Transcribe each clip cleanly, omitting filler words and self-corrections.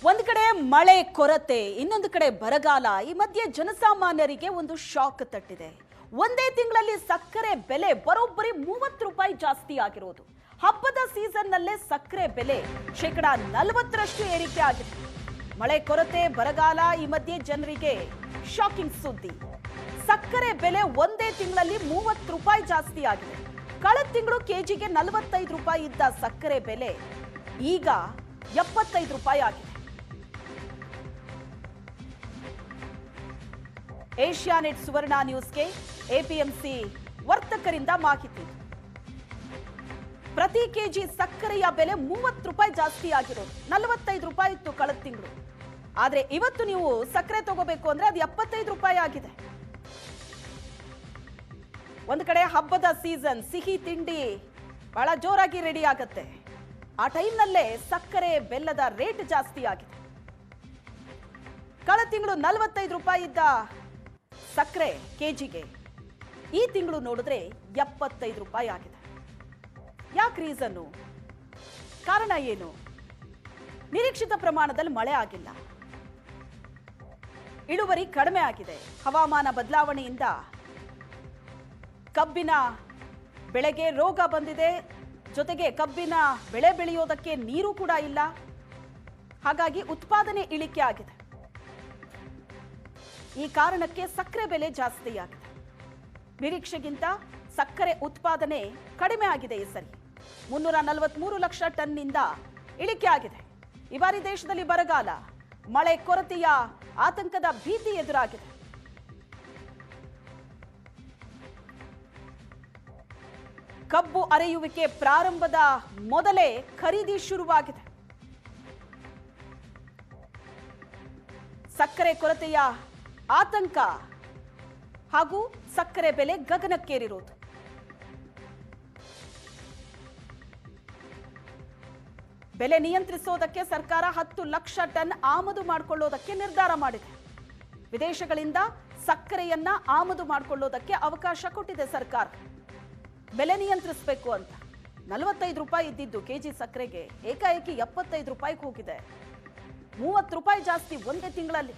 ಒಂದು ಕಡೆ ಮಳೆ ಕೊರತೆ, ಇನ್ನೊಂದು ಕಡೆ ಬರಗಾಲ. ಈ ಮಧ್ಯೆ ಜನಸಾಮಾನ್ಯರಿಗೆ ಒಂದು ಶಾಕ್ ತಟ್ಟಿದೆ. ಒಂದೇ ತಿಂಗಳಲ್ಲಿ ಸಕ್ಕರೆ ಬೆಲೆ ಬರೋಬ್ಬರಿ 30 ರೂಪಾಯಿ ಜಾಸ್ತಿ ಆಗಿರೋದು. ಹಬ್ಬದ ಸೀಸನ್ ನಲ್ಲೇ ಸಕ್ಕರೆ ಬೆಲೆ ಶೇಕಡ 40ರಷ್ಟು ಏರಿಕೆ ಆಗಿದೆ. ಮಳೆ ಕೊರತೆ, ಬರಗಾಲ, ಈ ಮಧ್ಯೆ ಜನರಿಗೆ ಶಾಕಿಂಗ್ ಸುದ್ದಿ. ಸಕ್ಕರೆ ಬೆಲೆ ಒಂದೇ ತಿಂಗಳಲ್ಲಿ 30 ರೂಪಾಯಿ ಜಾಸ್ತಿ ಆಗಿದೆ. ಕಳೆದ ತಿಂಗಳು ಕೆಜಿಗೆ 45 ರೂಪಾಯಿ ಇದ್ದ ಸಕ್ಕರೆ ಬೆಲೆ ಈಗ 75 ರೂಪಾಯಿ ಆಗಿದೆ. ಏಷ್ಯಾನೆಟ್ ಸುವರ್ಣ ನ್ಯೂಸ್ಗೆ ಎಪಿಎಂಸಿ ವರ್ತಕರಿಂದ ಮಾಹಿತಿ. ಪ್ರತಿ ಕೆಜಿ ಸಕ್ಕರೆಯ ಬೆಲೆ 30 ರೂಪಾಯಿ ಜಾಸ್ತಿ ಆಗಿರೋದು. 45 ರೂಪಾಯಿ ಇತ್ತು ಕಳೆದ ತಿಂಗಳು. ಆದ್ರೆ ಇವತ್ತು ನೀವು ಸಕ್ಕರೆ ತಗೋಬೇಕು ಅಂದ್ರೆ ಅದು 75 ರೂಪಾಯಿ ಆಗಿದೆ. ಒಂದು ಕಡೆ ಹಬ್ಬದ ಸೀಸನ್, ಸಿಹಿ ತಿಂಡಿ ಬಹಳ ಜೋರಾಗಿ ರೆಡಿ ಆಗತ್ತೆ. ಆ ಟೈಮ್ನಲ್ಲೇ ಸಕ್ಕರೆ ಬೆಲ್ಲದ ರೇಟ್ ಜಾಸ್ತಿ ಆಗಿದೆ. ಕಳೆದ ತಿಂಗಳು 45 ರೂಪಾಯಿ ಇದ್ದ ಸಕ್ಕರೆ ಕೆಜಿಗೆ ಈ ತಿಂಗಳು ನೋಡಿದ್ರೆ 75 ರೂಪಾಯಿ ಆಗಿದೆ. ಯಾಕೆ ರೀಸನ್ನು? ಕಾರಣ ಏನು? ನಿರೀಕ್ಷಿತ ಪ್ರಮಾಣದಲ್ಲಿ ಮಳೆ ಆಗಿಲ್ಲ, ಇಳುವರಿ ಕಡಿಮೆ ಆಗಿದೆ. ಹವಾಮಾನ ಬದಲಾವಣೆಯಿಂದ ಕಬ್ಬಿನ ಬೆಳೆಗೆ ರೋಗ ಬಂದಿದೆ. ಜೊತೆಗೆ ಕಬ್ಬಿನ ಬೆಳೆ ಬೆಳೆಯೋದಕ್ಕೆ ನೀರು ಕೂಡ ಇಲ್ಲ. ಹಾಗಾಗಿ ಉತ್ಪಾದನೆ ಇಳಿಕೆ ಆಗಿದೆ. ಈ ಕಾರಣಕ್ಕೆ ಸಕ್ಕರೆ ಬೆಲೆ ಜಾಸ್ತಿ ಆಗಿದೆ. ನಿರೀಕ್ಷೆಗಿಂತ ಸಕ್ಕರೆ ಉತ್ಪಾದನೆ ಕಡಿಮೆ ಆಗಿದೆ. ಈ ಸರಿ 343 ಲಕ್ಷ ಟನ್ನಿಂದ ಇಳಿಕೆ ಆಗಿದೆ. ಈ ಬಾರಿ ದೇಶದಲ್ಲಿ ಬರಗಾಲ, ಮಳೆ ಕೊರತೆಯ ಆತಂಕದ ಭೀತಿ ಎದುರಾಗಿದೆ. ಕಬ್ಬು ಅರೆಯುವಿಕೆ ಪ್ರಾರಂಭದ ಮೊದಲೇ ಖರೀದಿ ಶುರುವಾಗಿದೆ. ಸಕ್ಕರೆ ಕೊರತೆಯ ಆತಂಕ ಹಾಗೂ ಸಕ್ಕರೆ ಬೆಲೆ ಗಗನಕ್ಕೇರಿರುವುದು. ಬೆಲೆ ನಿಯಂತ್ರಿಸೋದಕ್ಕೆ ಸರ್ಕಾರ 10 ಲಕ್ಷ ಟನ್ ಆಮದು ಮಾಡಿಕೊಳ್ಳೋದಕ್ಕೆ ನಿರ್ಧಾರ ಮಾಡಿದೆ. ವಿದೇಶಗಳಿಂದ ಸಕ್ಕರೆಯನ್ನ ಆಮದು ಮಾಡಿಕೊಳ್ಳೋದಕ್ಕೆ ಅವಕಾಶ ಕೊಟ್ಟಿದೆ ಸರ್ಕಾರ. ಬೆಲೆ ನಿಯಂತ್ರಿಸಬೇಕು ಅಂತ 45 ರೂಪಾಯಿ ಇದ್ದಿದ್ದು ಕೆಜಿ ಸಕ್ಕರೆಗೆ ಏಕಾಏಕಿ 75 ರೂಪಾಯಿಗೆ ಹೋಗಿದೆ. 30 ರೂಪಾಯಿ ಜಾಸ್ತಿ ಒಂದೇ ತಿಂಗಳಲ್ಲಿ.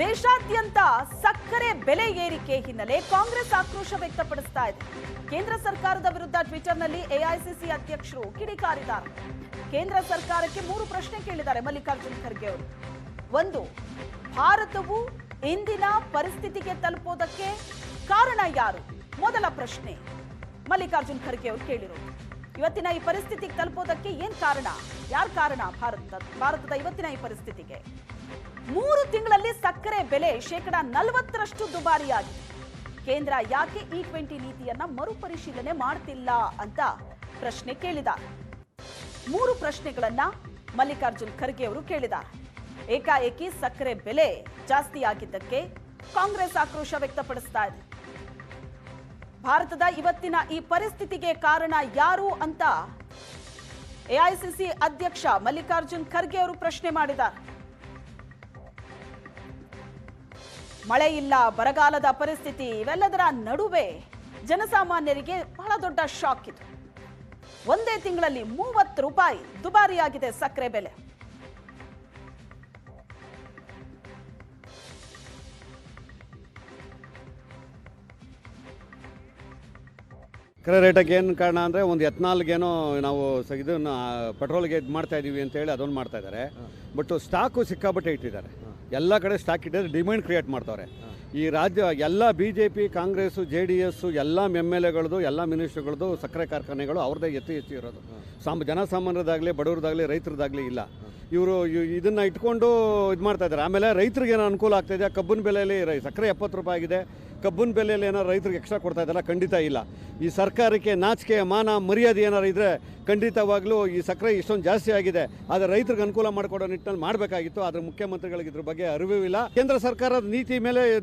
ದೇಶಾದ್ಯಂತ ಸಕ್ಕರೆ ಬೆಲೆ ಏರಿಕೆ ಹಿನ್ನೆಲೆ ಕಾಂಗ್ರೆಸ್ ಆಕ್ರೋಶ ವ್ಯಕ್ತಪಡಿಸ್ತಾ ಇದೆ. ಕೇಂದ್ರ ಸರ್ಕಾರದ ವಿರುದ್ಧ ಟ್ವಿಟರ್ನಲ್ಲಿ ಎಐಸಿಸಿ ಅಧ್ಯಕ್ಷರು ಕಿಡಿಕಾರಿದ್ದಾರೆ. ಕೇಂದ್ರ ಸರ್ಕಾರಕ್ಕೆ 3 ಪ್ರಶ್ನೆ ಕೇಳಿದ್ದಾರೆ ಮಲ್ಲಿಕಾರ್ಜುನ್ ಖರ್ಗೆ ಅವರು. 1, ಭಾರತವು ಇಂದಿನ ಪರಿಸ್ಥಿತಿಗೆ ತಲುಪೋದಕ್ಕೆ ಕಾರಣ ಯಾರು? ಮೊದಲ ಪ್ರಶ್ನೆ ಮಲ್ಲಿಕಾರ್ಜುನ್ ಖರ್ಗೆ ಅವರು ಕೇಳಿರೋದು. ಇವತ್ತಿನ ಈ ಪರಿಸ್ಥಿತಿಗೆ ತಲುಪೋದಕ್ಕೆ ಏನ್ ಕಾರಣ? ಯಾರು ಕಾರಣ ಭಾರತದ ಇವತ್ತಿನ ಈ ಪರಿಸ್ಥಿತಿಗೆ? 3 ತಿಂಗಳಲ್ಲಿ ಸಕ್ಕರೆ ಬೆಲೆ ಶೇಕಡ 40ರಷ್ಟು ದುಬಾರಿಯಾಗಿದೆ. ಕೇಂದ್ರ ಯಾಕೆ E20 ನೀತಿಯನ್ನ ಮರುಪರಿಶೀಲನೆ ಮಾಡ್ತಿಲ್ಲ ಅಂತ ಪ್ರಶ್ನೆ ಕೇಳಿದ್ದಾರೆ. 3 ಪ್ರಶ್ನೆಗಳನ್ನ ಮಲ್ಲಿಕಾರ್ಜುನ್ ಖರ್ಗೆ ಅವರು ಕೇಳಿದ್ದಾರೆ. ಏಕಾಏಕಿ ಸಕ್ಕರೆ ಬೆಲೆ ಜಾಸ್ತಿ ಆಗಿದ್ದಕ್ಕೆ ಕಾಂಗ್ರೆಸ್ ಆಕ್ರೋಶ ವ್ಯಕ್ತಪಡಿಸ್ತಾ ಇದೆ. ಭಾರತದ ಇವತ್ತಿನ ಈ ಪರಿಸ್ಥಿತಿಗೆ ಕಾರಣ ಯಾರು ಅಂತ ಎಐಸಿಸಿ ಅಧ್ಯಕ್ಷ ಮಲ್ಲಿಕಾರ್ಜುನ್ ಖರ್ಗೆ ಅವರು ಪ್ರಶ್ನೆ ಮಾಡಿದ್ದಾರೆ. ಮಳೆ ಇಲ್ಲ, ಬರಗಾಲದ ಪರಿಸ್ಥಿತಿ, ಇವೆಲ್ಲದರ ನಡುವೆ ಜನಸಾಮಾನ್ಯರಿಗೆ ಬಹಳ ದೊಡ್ಡ ಶಾಕ್ ಇದು. ಒಂದೇ ತಿಂಗಳಲ್ಲಿ 30 ರೂಪಾಯಿ ದುಬಾರಿಯಾಗಿದೆ ಸಕ್ಕರೆ ಬೆಲೆ. ಸಕ್ಕರೆ ರೇಟಾಗಿ ಏನು ಕಾರಣ ಅಂದರೆ ಒಂದು ಎಥನಾಲ್ಗೇನೋ ನಾವು ಇದನ್ನು ಪೆಟ್ರೋಲ್ಗೆ ಇದು ಮಾಡ್ತಾ ಇದ್ದೀವಿ ಅಂತೇಳಿ ಅದೊಂದು ಮಾಡ್ತಾ ಇದ್ದಾರೆ. ಬಟ್ ಸ್ಟಾಕು ಸಿಕ್ಕಾಬಟ್ಟೆ ಇಟ್ಟಿದ್ದಾರೆ. ಎಲ್ಲ ಕಡೆ ಸ್ಟಾಕ್ ಇಟ್ಟಿದ್ದಾರೆ, ಡಿಮ್ಯಾಂಡ್ ಕ್ರಿಯೇಟ್ ಮಾಡ್ತಾರೆ. ಈ ರಾಜ್ಯ ಎಲ್ಲ BJP, ಕಾಂಗ್ರೆಸ್ಸು, JDS ಎಲ್ಲ MLAಗಳದ್ದು, ಎಲ್ಲ ಮಿನಿಸ್ಟ್ರುಗಳದ್ದು ಸಕ್ಕರೆ ಕಾರ್ಖಾನೆಗಳು ಅವ್ರದ್ದೇ ಹೆಚ್ಚು ಇರೋದು. ಜನಸಾಮಾನ್ಯರದಾಗಲಿ, ಬಡವ್ರದಾಗಲಿ, ರೈತರದಾಗಲಿ ಇಲ್ಲ. ಇವರು ಇದನ್ನು ಇಟ್ಕೊಂಡು ಇದು ಮಾಡ್ತಾ ಇದ್ದಾರೆ. ಆಮೇಲೆ ರೈತರಿಗೆ ಏನೋ ಅನುಕೂಲ ಆಗ್ತಾಯಿದೆ. ಕಬ್ಬಿನ ಬೆಲೆಯಲ್ಲಿ ಸಕ್ಕರೆ 70 ರೂಪಾಯಿ ಆಗಿದೆ. ಕಬ್ಬಿನ ಬೆಲೆಯಲ್ಲಿ ಏನಾರು ರೈತರಿಗೆ ಎಕ್ಸ್ಟ್ರಾ ಕೊಡ್ತಾ ಇದ್ದಾರಾ? ಖಂಡಿತ ಇಲ್ಲ. ಈ ಸರ್ಕಾರಕ್ಕೆ ನಾಚಿಕೆ, ಮಾನ, ಮರ್ಯಾದೆ ಏನಾರು ಇದ್ದರೆ ಖಂಡಿತವಾಗ್ಲೂ ಈ ಸಕ್ಕರೆ ಇಷ್ಟೊಂದು ಜಾಸ್ತಿ ಆಗಿದೆ. ಆದರೆ ರೈತರಿಗೆ ಅನುಕೂಲ ಮಾಡಿಕೊಡೋ ನಿಟ್ಟಿನಲ್ಲಿ ಮಾಡಬೇಕಾಗಿತ್ತು. ಆದರೆ ಮುಖ್ಯಮಂತ್ರಿಗಳಿಗೆ ಇದ್ರ ಬಗ್ಗೆ ಅರಿವೂ ಇಲ್ಲ. ಕೇಂದ್ರ ಸರ್ಕಾರದ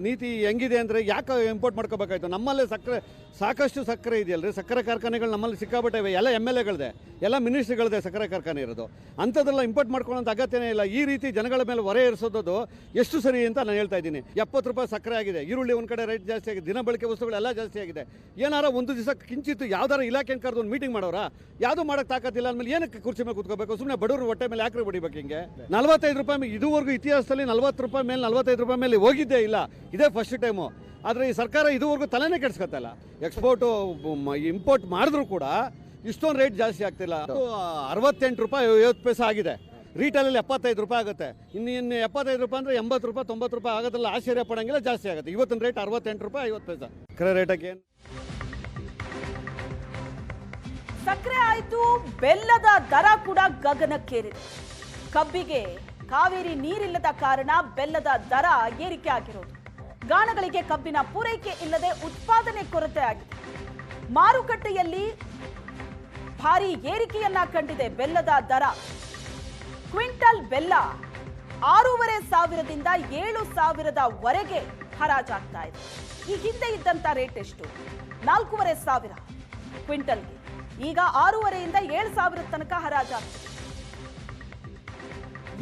ನೀತಿ ಹೆಂಗಿದೆ ಅಂದರೆ ಯಾಕೆ ಇಂಪೋರ್ಟ್ ಮಾಡ್ಕೋಬೇಕಾಯ್ತು? ನಮ್ಮಲ್ಲೇ ಸಕ್ಕರೆ ಸಾಕಷ್ಟು ಸಕ್ಕರೆ ಇದೆಯಲ್ರಿ. ಸಕ್ಕರೆ ಕಾರ್ಖಾನೆಗಳು ನಮ್ಮಲ್ಲಿ ಸಿಕ್ಕಾಬಟ್ಟೆ ಇವೆ. ಎಲ್ಲ MLAಗಳದೇ, ಎಲ್ಲ ಮಿನಿಸ್ಟ್ರಿಗಳದೇ ಸಕ್ಕರೆ ಕಾರ್ಖಾನೆ ಇರೋದು. ಅಂಥದ್ದೆಲ್ಲ ಇಂಪೋರ್ಟ್ ಮಾಡ್ಕೊಳ್ಳೋಂಥ ಅಗತ್ಯನೇ ಇಲ್ಲ. ಈ ರೀತಿ ಜನಗಳ ಮೇಲೆ ಹೊರೆ ಇರಿಸೋದು ಎಷ್ಟು ಸರಿ ಅಂತ ನಾನು ಹೇಳ್ತಾ ಇದ್ದೀನಿ. 70 ರೂಪಾಯಿ ಸಕ್ಕರೆ ಆಗಿದೆ. ಈರುಳ್ಳಿ ಒಂದು ಕಡೆ ರೇಟ್ ರೇಟ್ ಜಾಸ್ತಿ ಆಗಿದೆ, ದಿನ ಬಳಕೆ ವಸ್ತುಗಳೆಲ್ಲ ಜಾಸ್ತಿ ಆಗಿದೆ. ಏನಾರ ಒಂದು ದಿವಸ ಕಿಂಚಿತ್ತು ಯಾವ್ದಾರ ಇಲಾಖೆ ಕರೆದು ಒಂದು ಮೀಟಿಂಗ್ ಮಾಡೋರ, ಯಾವುದು ಮಾಡೋಕ್ಕೆ ತಾಕತ್ತಿಲ್ಲ ಅಂದಮೇಲೆ ಏನಕ್ಕೆ ಕುರ್ಚಿ ಮೇಲೆ ಕೂತ್ಕೋಬೇಕು? ಸುಮ್ಮನೆ ಬಡವರು ಹೊಟ್ಟೆ ಮೇಲೆ ಯಾಕ್ರೆ ಹೊಡಿಬೇಕು ಹಿಂಗೆ? 45 ರೂಪಾಯಿ ಇದುವರೆಗೂ ಇತಿಹಾಸದಲ್ಲಿ 40 ರೂಪಾಯಿ ಮೇಲೆ 45 ರೂಪಾಯಿ ಮೇಲೆ ಹೋಗಿದ್ದೇ ಇಲ್ಲ, ಇದೇ ಫಸ್ಟ್ ಟೈಮು. ಆದರೆ ಈ ಸರ್ಕಾರ ಇದುವರೆಗೂ ತಲೆನೇ ಕೆಡಿಸ್ಕೊತಲ್ಲ. ಎಕ್ಸ್ಪೋರ್ಟು ಇಂಪೋರ್ಟ್ ಮಾಡಿದ್ರು ಕೂಡ ಇಷ್ಟೊಂದು ರೇಟ್ ಜಾಸ್ತಿ ಆಗ್ತಿಲ್ಲ. 68 ರೂಪಾಯಿ 50 ಪೈಸೆ ಆಗಿದೆ, ರೀಟೇಲಲ್ಲಿ 75 ರೂಪಾಯಿ ಆಗುತ್ತೆ. ಇನ್ನು 75 ರೂಪಾಯಿ ಅಂದರೆ 80 ರೂಪಾಯಿ 90 ರೂಪಾಯಿ ಆಗೋದ್ರಲ್ಲಿ ಆಶ್ಚರ್ಯ ಪಡೋಂಗಿಲ್ಲ, ಜಾಸ್ತಿ ಆಗುತ್ತೆ. ಇವತ್ತಿನ ರೇಟ್ 68 ರೂಪಾಯಿ 50 ಪೈಸೆ. ಸಕ್ಕರೆ ರೇಟಕ್ಕೆ ಏನು? ಸಕ್ಕರೆ ಆಯ್ತು, ಬೆಲ್ಲದ ದರ ಕೂಡ ಗಗನಕ್ಕೇರಿದೆ. ಕಬ್ಬಿಗೆ ಕಾವೇರಿ ನೀರಿಲ್ಲದ ಕಾರಣ ಬೆಲ್ಲದ ದರ ಏರಿಕೆ ಆಗಿರೋದು. ಗಾಣಗಳಿಗೆ ಕಬ್ಬಿನ ಪೂರೈಕೆ ಇಲ್ಲದೆ ಉತ್ಪಾದನೆ ಕೊರತೆ ಆಗಿದೆ. ಮಾರುಕಟ್ಟೆಯಲ್ಲಿ ಭಾರಿ ಏರಿಕೆಯನ್ನ ಕಂಡಿದೆ ಬೆಲ್ಲದ ದರ. ಕ್ವಿಂಟಲ್ ಬೆಲ್ಲ 6,500ದಿಂದ 7,000ವರೆಗೆ ಹರಾಜಾಗ್ತಾ ಇದೆ. ಈ ಹಿಂದೆ ಇದ್ದಂತ ರೇಟ್ ಎಷ್ಟು? 4,500 ಕ್ವಿಂಟಲ್ಗೆ. ಈಗ 6,500ರಿಂದ 7,000 ತನಕ ಹರಾಜಾಗ್ತಿದೆ.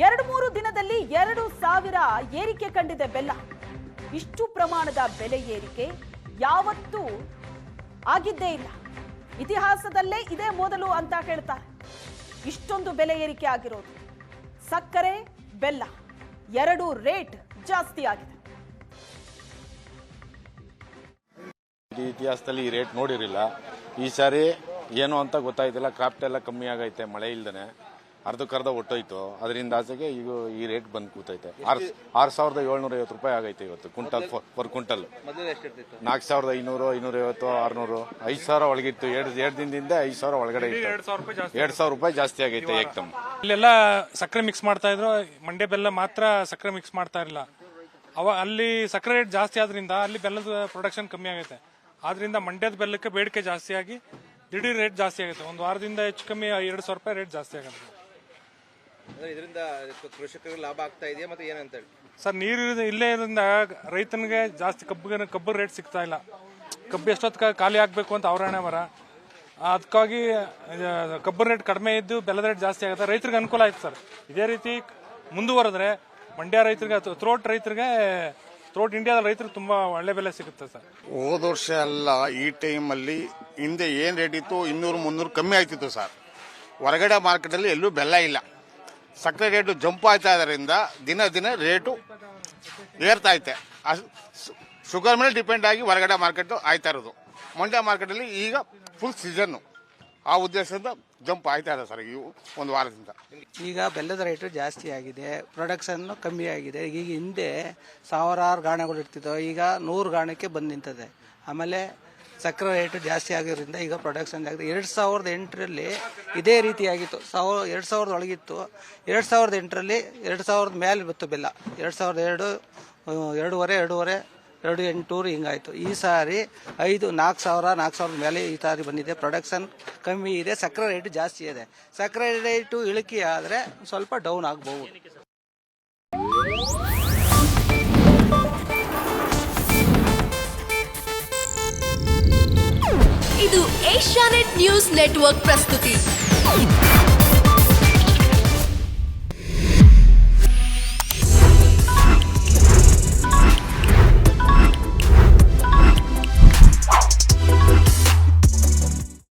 2-3 ದಿನದಲ್ಲಿ 2,000 ಏರಿಕೆ ಕಂಡಿದೆ ಬೆಲ್ಲ. ಇಷ್ಟು ಪ್ರಮಾಣದ ಬೆಲೆ ಏರಿಕೆ ಯಾವತ್ತೂ ಆಗಿದ್ದೇ ಇಲ್ಲ, ಇತಿಹಾಸದಲ್ಲೇ ಇದೇ ಮೊದಲು ಅಂತ ಹೇಳ್ತಾರೆ. ಇಷ್ಟೊಂದು ಬೆಲೆ ಏರಿಕೆ ಆಗಿರೋದು. ಸಕ್ಕರೆ ಬೆಲ್ಲ ಎರಡು ರೇಟ್ ಜಾಸ್ತಿ ಆಗಿದೆ. ಇತಿಹಾಸದಲ್ಲಿ ಈ ರೇಟ್ ನೋಡಿರಲಿಲ್ಲ. ಈ ಸಾರಿ ಏನು ಅಂತ ಗೊತ್ತಾಯ್ತಿಲ್ಲ. ಕ್ರಾಫ್ಟ್ ಎಲ್ಲ ಕಮ್ಮಿ ಆಗೈತೆ, ಮಳೆ ಇಲ್ದೇನೆ ಅರ್ಧಕ್ಕರ್ಧ ಒಟ್ಟೋಯ್ತು. ಅದರಿಂದ ಆಚೆಗೆ ಈಗ ಈ ರೇಟ್ ಬಂದು ಕೂತೈತೆ. 6,750 ರೂಪಾಯಿ ಆಗೈತೆ ಇವತ್ತು ಕ್ವಿಂಟಲ್ ಪರ್ ಕ್ವಿಂಟಲ್. 4,500, 550, 600, 5,000 ಒಳಗಿತ್ತು. ಎರಡು ದಿನದಿಂದ 5,000 ಒಳಗಡೆ ಇತ್ತು. 2,000 ರೂಪಾಯಿ ಜಾಸ್ತಿ ಆಗೈತೆ ಏಕ್ದಮ್. ಇಲ್ಲೆಲ್ಲ ಸಕ್ಕರೆ ಮಿಕ್ಸ್ ಮಾಡ್ತಾ ಇದ್ರು, ಮಂಡ್ಯ ಬೆಲ್ಲ ಮಾತ್ರ ಸಕ್ಕರೆ ಮಿಕ್ಸ್ ಮಾಡ್ತಾ ಇರಲಿಲ್ಲ. ಅಲ್ಲಿ ಸಕ್ಕರೆ ರೇಟ್ ಜಾಸ್ತಿ ಆದ್ರಿಂದ ಅಲ್ಲಿ ಬೆಲ್ಲದ ಪ್ರೊಡಕ್ಷನ್ ಕಮ್ಮಿ ಆಗೈತೆ. ಆದ್ರಿಂದ ಮಂಡ್ಯದ ಬೆಲ್ಲಕ್ಕೆ ಬೇಡಿಕೆ ಜಾಸ್ತಿ ಆಗಿ ದಿಢೀರ್ ರೇಟ್ ಜಾಸ್ತಿ ಆಗುತ್ತೆ. ಒಂದು ವಾರದಿಂದ ಹೆಚ್ಚು ಕಮ್ಮಿ 2,000 ರೂಪಾಯಿ ರೇಟ್ ಜಾಸ್ತಿ ಆಗುತ್ತೆ. ಇದರಿಂದ ಕೃಷಿಕರಿಗೆ ಲಾಭ ಆಗ್ತಾ ಇದೆಯಾ ಮತ್ತೆ ಏನಂತ ಹೇಳಿ ಸರ್? ನೀರು ಇಲ್ಲೇ ಇರೋದ್ರಿಂದ ರೈತನಿಗೆ ಜಾಸ್ತಿ ಕಬ್ಬು ರೇಟ್ ಸಿಗ್ತಾ ಇಲ್ಲ. ಕಬ್ಬು ಎಷ್ಟೊತ್ತು ಖಾಲಿ ಆಗ್ಬೇಕು ಅಂತ ಅವ್ರ ಹಣೆ ಬರ. ಅದಕ್ಕಾಗಿ ಕಬ್ಬು ರೇಟ್ ಕಡಿಮೆ ಇದ್ದು ಬೆಲ್ಲದ ರೇಟ್ ಜಾಸ್ತಿ ಆಗುತ್ತೆ. ರೈತರಿಗೆ ಅನುಕೂಲ ಆಯ್ತು ಸರ್. ಇದೇ ರೀತಿ ಮುಂದುವರೆದ್ರೆ ಮಂಡ್ಯ ರೈತರಿಗೆ, ಥ್ರೋಟ್ ಇಂಡಿಯಾದ ರೈತರಿಗೆ ತುಂಬಾ ಒಳ್ಳೆ ಬೆಲೆ ಸಿಗುತ್ತೆ ಸರ್. ಹೋದ ವರ್ಷ ಎಲ್ಲ ಈ ಟೈಮಲ್ಲಿ ಹಿಂದೆ ಏನ್ ರೇಟ್ ಇತ್ತು 200-300 ಕಮ್ಮಿ ಆಗ್ತಿತ್ತು ಸರ್. ಹೊರಗಡೆ ಮಾರ್ಕೆಟಲ್ಲಿ ಎಲ್ಲೂ ಬೆಲ್ಲ ಇಲ್ಲ. ಸಕ್ಕರೆ ರೇಟು ಜಂಪ್ ಆಗ್ತಾ ಇದರಿಂದ ದಿನ ರೇಟು ಏರ್ತಾ ಐತೆ. ಶುಗರ್ ಮೇಲೆ ಡಿಪೆಂಡ್ ಆಗಿ ಹೊರಗಡೆ ಮಾರ್ಕೆಟ್ ಆಯ್ತಾ ಇರೋದು. ಮಂಡ್ಯ ಮಾರ್ಕೆಟಲ್ಲಿ ಈಗ ಫುಲ್ ಸೀಸನ್ನು. ಆ ಉದ್ದೇಶದಿಂದ ಜಂಪ್ ಆಯ್ತಾ ಇದೆ ಸರ್ ಈ ಒಂದು ವಾರದಿಂದ. ಈಗ ಬೆಲ್ಲದ ರೇಟು ಜಾಸ್ತಿ ಆಗಿದೆ, ಪ್ರೊಡಕ್ಷನ್ ಕಮ್ಮಿ ಆಗಿದೆ. ಈಗ ಹಿಂದೆ ಸಾವಿರಾರು ಗಾಣಗಳು ಇರ್ತಿದ್ದವು, ಈಗ 100 ಗಾಣಕ್ಕೆ ಬಂದು ನಿಂತದೆ. ಆಮೇಲೆ ಸಕ್ಕರೆ ರೇಟು ಜಾಸ್ತಿ ಆಗಿರೋದ್ರಿಂದ ಈಗ ಪ್ರೊಡಕ್ಷನ್ ಆಗಿದೆ. 2008ರಲ್ಲಿ ಇದೇ ರೀತಿಯಾಗಿತ್ತು. 2000 ಒಳಗಿತ್ತು. 2008ರಲ್ಲಿ 2,000 ಮೇಲೆ ಬಂತು ಬೆಲ್ಲ. 2002, 2,500, 2,800 ಹಿಂಗಾಯ್ತು. ಈ ಸಾರಿ 4,000 ಮೇಲೆ ಈ ಸಾರಿ ಬಂದಿದೆ. ಪ್ರೊಡಕ್ಷನ್ ಕಮ್ಮಿ ಇದೆ, ಸಕ್ಕರೆ ರೇಟು ಜಾಸ್ತಿ ಇದೆ. ಸಕ್ಕರೆ ರೇಟು ಇಳಿಕೆ ಆದರೆ ಸ್ವಲ್ಪ ಡೌನ್ ಆಗಬಹುದು. ಇದು ಏಷ್ಯಾನೆಟ್ ನ್ಯೂಸ್ ನೆಟ್ವರ್ಕ್ ಪ್ರಸ್ತುತಿ.